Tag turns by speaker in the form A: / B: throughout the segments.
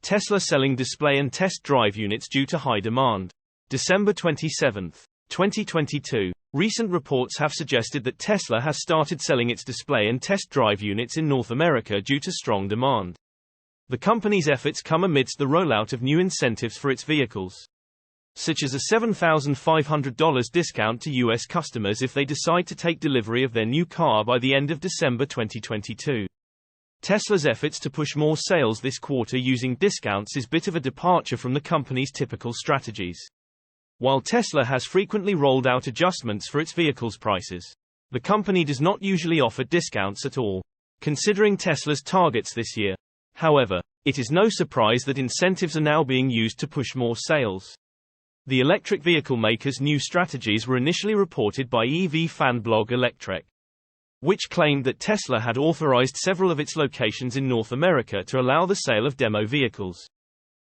A: Tesla selling display and test drive units due to high demand. December 27, 2022. Recent reports have suggested that Tesla has started selling its display and test drive units in North America due to strong demand. The company's efforts come amidst the rollout of new incentives for its vehicles, such as a $7,500 discount to U.S. customers if they decide to take delivery of their new car by the end of December 2022. Tesla's efforts to push more sales this quarter using discounts is a bit of a departure from the company's typical strategies. While Tesla has frequently rolled out adjustments for its vehicles' prices, the company does not usually offer discounts at all, considering Tesla's targets this year. However, it is no surprise that incentives are now being used to push more sales. The electric vehicle maker's new strategies were initially reported by EV fan blog Electrek, which claimed that Tesla had authorized several of its locations in North America to allow the sale of demo vehicles.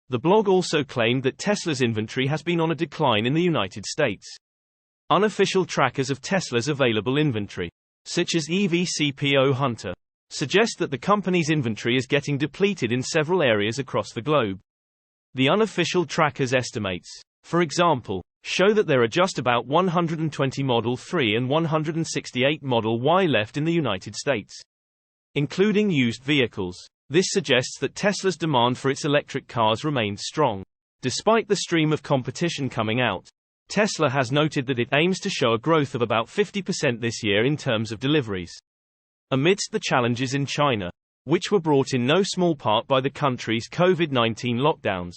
A: The blog also claimed that Tesla's inventory has been on a decline in the United States. Unofficial trackers of Tesla's available inventory, such as EVCPO Hunter, suggest that the company's inventory is getting depleted in several areas across the globe. The unofficial trackers' estimates, for example, show that there are just about 120 Model 3 and 168 Model Y left in the United States, including used vehicles. This suggests that Tesla's demand for its electric cars remains strong. Despite the stream of competition coming out, Tesla has noted that it aims to show a growth of about 50% this year in terms of deliveries, amidst the challenges in China, which were brought in no small part by the country's COVID-19 lockdowns.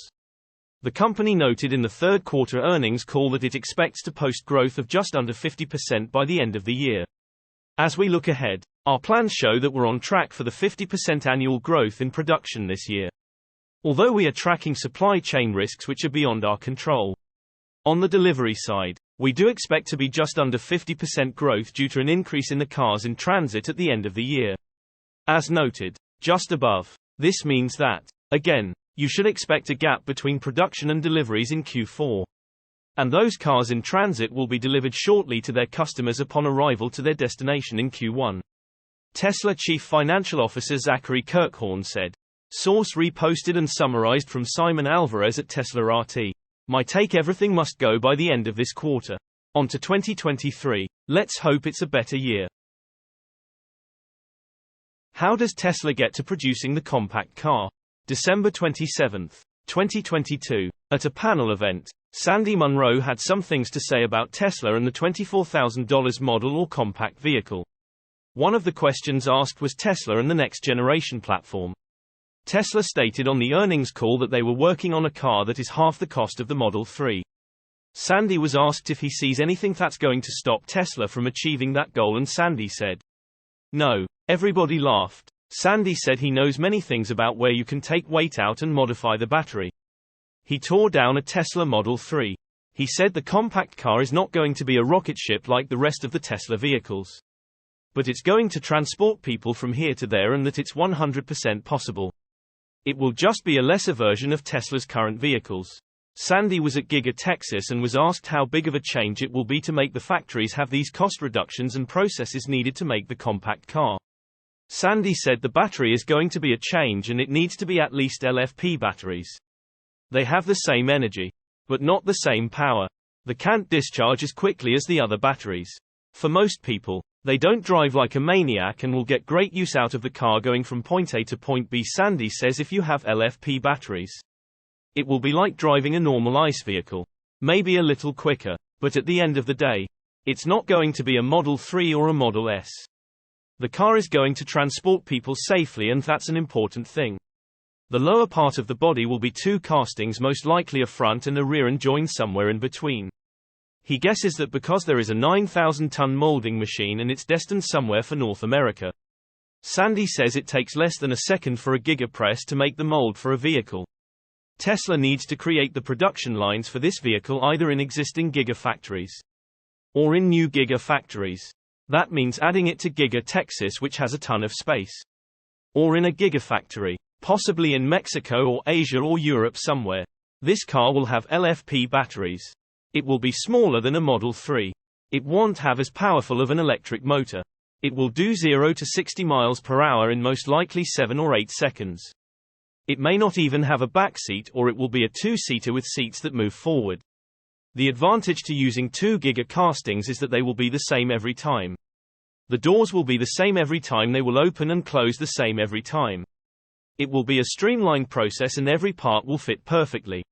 A: The company noted in the third quarter earnings call that it expects to post growth of just under 50% by the end of the year. As we look ahead, our plans show that we're on track for the 50% annual growth in production this year, although we are tracking supply chain risks which are beyond our control. On the delivery side, we do expect to be just under 50% growth due to an increase in the cars in transit at the end of the year. As noted just above, this means that, again, you should expect a gap between production and deliveries in Q4. And those cars in transit will be delivered shortly to their customers upon arrival to their destination in Q1. Tesla Chief Financial Officer Zachary Kirkhorn said. Source reposted and summarized from Simon Alvarez at Tesla RT. My take: everything must go by the end of this quarter. On to 2023. Let's hope it's a better year. How does Tesla get to producing the compact car? December 27, 2022. At a panel event, Sandy Munro had some things to say about Tesla and the $24,000 model or compact vehicle. One of the questions asked was Tesla and the next generation platform. Tesla stated on the earnings call that they were working on a car that is half the cost of the Model 3. Sandy was asked if he sees anything that's going to stop Tesla from achieving that goal, and Sandy said, "No." Everybody laughed. Sandy said he knows many things about where you can take weight out and modify the battery. He tore down a Tesla Model 3. He said the compact car is not going to be a rocket ship like the rest of the Tesla vehicles, but it's going to transport people from here to there, and that it's 100% possible. It will just be a lesser version of Tesla's current vehicles. Sandy was at Giga, Texas, and was asked how big of a change it will be to make the factories have these cost reductions and processes needed to make the compact car. Sandy said the battery is going to be a change, and it needs to be at least LFP batteries. They have the same energy, but not the same power. They can't discharge as quickly as the other batteries. For most people, they don't drive like a maniac and will get great use out of the car going from point A to point B. Sandy says if you have LFP batteries, it will be like driving a normal ICE vehicle. Maybe a little quicker, but at the end of the day, it's not going to be a Model 3 or a Model S. The car is going to transport people safely, and that's an important thing. The lower part of the body will be two castings, most likely a front and a rear, and joined somewhere in between. He guesses that because there is a 9,000-ton molding machine and it's destined somewhere for North America. Sandy says it takes less than a second for a Giga press to make the mold for a vehicle. Tesla needs to create the production lines for this vehicle either in existing Giga factories or in new Giga factories. That means adding it to Giga, Texas, which has a ton of space, or in a Gigafactory, possibly in Mexico or Asia or Europe somewhere. This car will have LFP batteries. It will be smaller than a Model 3. It won't have as powerful of an electric motor. It will do 0 to 60 miles per hour in most likely 7 or 8 seconds. It may not even have a back seat, or it will be a two-seater with seats that move forward. The advantage to using two Giga castings is that they will be the same every time. The doors will be the same every time, they will open and close the same every time. It will be a streamlined process and every part will fit perfectly.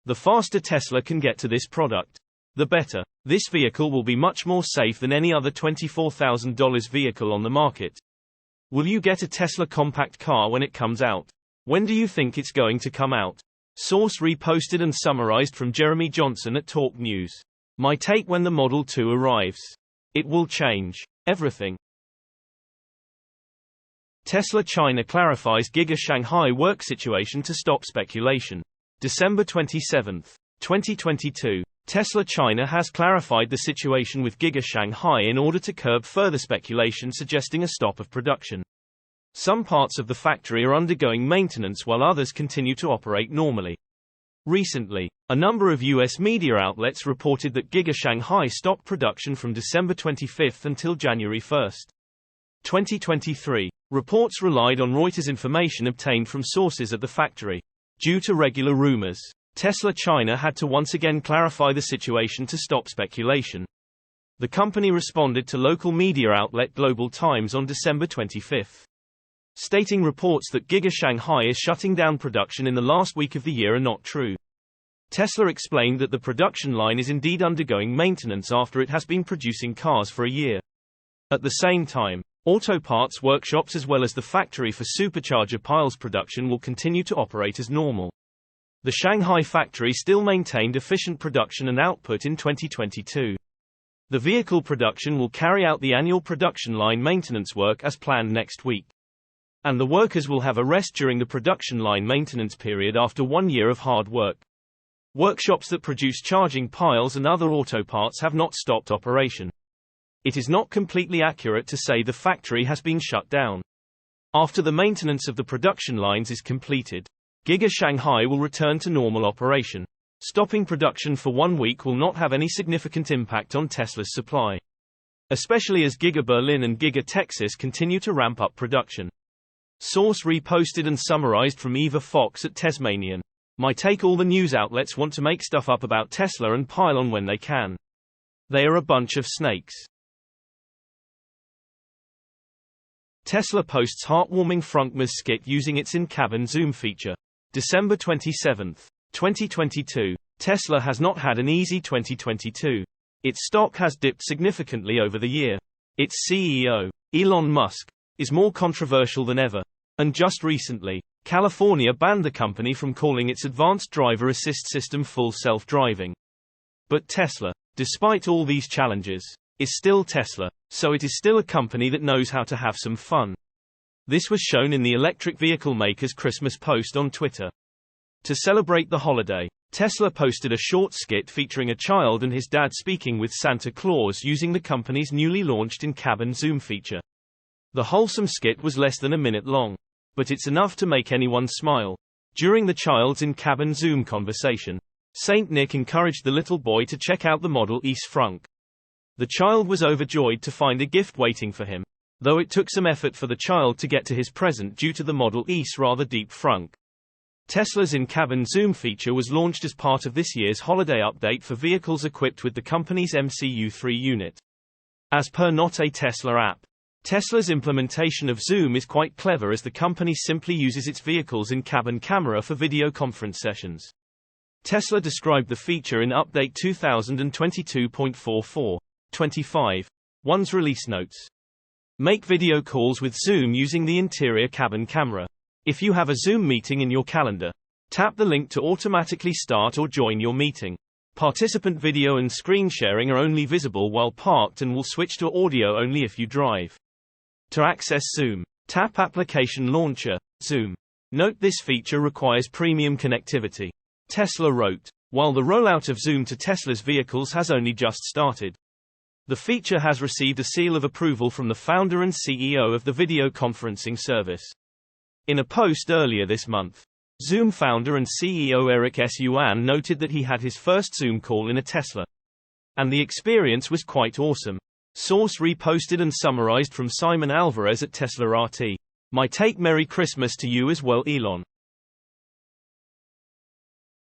A: The faster Tesla can get to this product, the better. This vehicle will be much more safe than any other $24,000 vehicle on the market. Will you get a Tesla compact car when it comes out? When do you think it's going to come out? Source reposted and summarized from Jeremy Johnson at Talk News. My take: when the Model 2 arrives, it will change everything. Tesla China clarifies Giga Shanghai work situation to stop speculation. December 27, 2022. Tesla China has clarified the situation with Giga Shanghai in order to curb further speculation suggesting a stop of production. Some parts of the factory are undergoing maintenance while others continue to operate normally. Recently, a number of US media outlets reported that Giga Shanghai stopped production from December 25 until January 1, 2023. Reports relied on Reuters information obtained from sources at the factory. Due to regular rumors, Tesla China had to once again clarify the situation to stop speculation. The company responded to local media outlet Global Times on December 25, stating reports that Giga Shanghai is shutting down production in the last week of the year are not true. Tesla explained that the production line is indeed undergoing maintenance after it has been producing cars for a year. At the same time, auto parts workshops as well as the factory for supercharger piles production will continue to operate as normal. The Shanghai factory still maintained efficient production and output in 2022. The vehicle production will carry out the annual production line maintenance work as planned next week. And the workers will have a rest during the production line maintenance period after 1 year of hard work. Workshops that produce charging piles and other auto parts have not stopped operation. It is not completely accurate to say the factory has been shut down. After the maintenance of the production lines is completed, Giga Shanghai will return to normal operation. Stopping production for 1 week will not have any significant impact on Tesla's supply, especially as Giga Berlin and Giga Texas continue to ramp up production. Source reposted and summarized from Eva Fox at Tesmanian. My take: all the news outlets want to make stuff up about Tesla and pile on when they can. They are a bunch of snakes. Tesla posts heartwarming Frunkmas skit using its in-cabin zoom feature. December 27, 2022. Tesla has not had an easy 2022. Its stock has dipped significantly over the year. Its CEO, Elon Musk, is more controversial than ever. And just recently, California banned the company from calling its advanced driver assist system full self-driving. But Tesla, despite all these challenges, is still Tesla, so it is still a company that knows how to have some fun. This was shown in the electric vehicle maker's Christmas post on Twitter. To celebrate the holiday, Tesla posted a short skit featuring a child and his dad speaking with Santa Claus using the company's newly launched in-cabin zoom feature. The wholesome skit was less than a minute long, but it's enough to make anyone smile. During the child's in-cabin zoom conversation, Saint Nick encouraged the little boy to check out the Model S Frunk. The child was overjoyed to find a gift waiting for him, though it took some effort for the child to get to his present due to the Model S rather deep frunk. Tesla's in-cabin zoom feature was launched as part of this year's holiday update for vehicles equipped with the company's MCU3 unit. As per Not a Tesla app, Tesla's implementation of zoom is quite clever as the company simply uses its vehicle's in-cabin camera for video conference sessions. Tesla described the feature in Update 2022.44.25.1's release notes. Make video calls with Zoom using the interior cabin camera. If you have a Zoom meeting in your calendar, tap the link to automatically start or join your meeting. Participant video and screen sharing are only visible while parked and will switch to audio only if you drive. To access Zoom, tap Application Launcher, Zoom. Note this feature requires premium connectivity. Tesla wrote, while the rollout of Zoom to Tesla's vehicles has only just started. The feature has received a seal of approval from the founder and CEO of the video conferencing service. In a post earlier this month, Zoom founder and CEO Eric S. Yuan noted that he had his first Zoom call in a Tesla. And the experience was quite awesome. Source reposted and summarized from Simon Alvarez at Tesla RT. My take: Merry Christmas to you as well, Elon.